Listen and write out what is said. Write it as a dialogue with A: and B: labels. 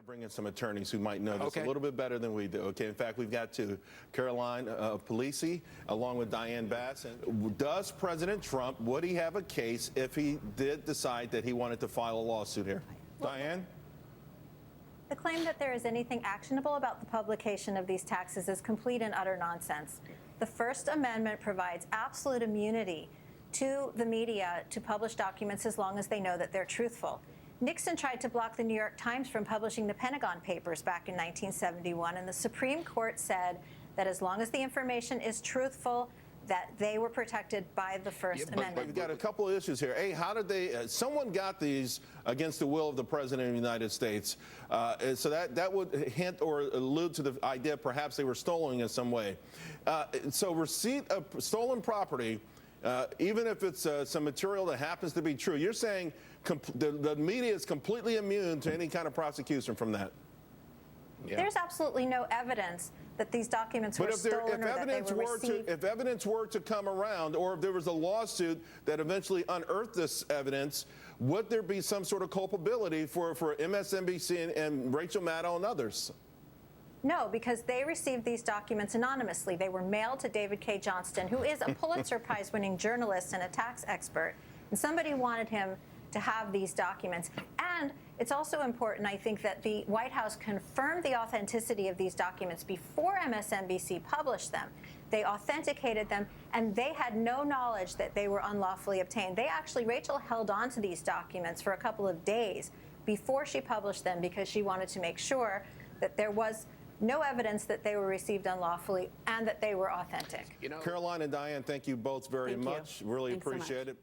A: Bring in some attorneys who might know this a little bit better than we do. Okay, in fact, we've got two, Caroline Polisi, along with Diane Bass. And does President Trump, would he have a case if he did decide that he wanted to file a lawsuit here? Well, Diane?
B: The claim that there is anything actionable about the publication of these taxes is complete and utter nonsense. The First Amendment provides absolute immunity to the media to publish documents as long as they know that they're truthful. Nixon tried to block the New York Times from publishing the Pentagon Papers back in 1971, and the Supreme Court said that as long as the information is truthful, that they were protected by the First Amendment.
A: But we've got a couple of issues here. A, how did they, someone got these against the will of the President of the United States, so that would hint or allude to the idea perhaps they were stolen in some way. So receipt of stolen property, even if it's some material that happens to be true, you're saying the media is completely immune to any kind of prosecution from that?
B: Yeah. There's absolutely no evidence that these documents were stolen or that they were received.
A: If evidence were to come around, or if there was a lawsuit that eventually unearthed this evidence, would there be some sort of culpability for MSNBC and Rachel Maddow and others?
B: No, because they received these documents anonymously. They were mailed to David K. Johnston, who is a Pulitzer Prize-winning journalist and a tax expert, and somebody wanted him to have these documents. And it's also important, I think, that the White House confirmed the authenticity of these documents before MSNBC published them. They authenticated them, and they had no knowledge that they were unlawfully obtained. Rachel held on to these documents for a couple of days before she published them because she wanted to make sure that there was no evidence that they were received unlawfully and that they were authentic.
A: Caroline and Diane, thank you both very much. Really appreciate it.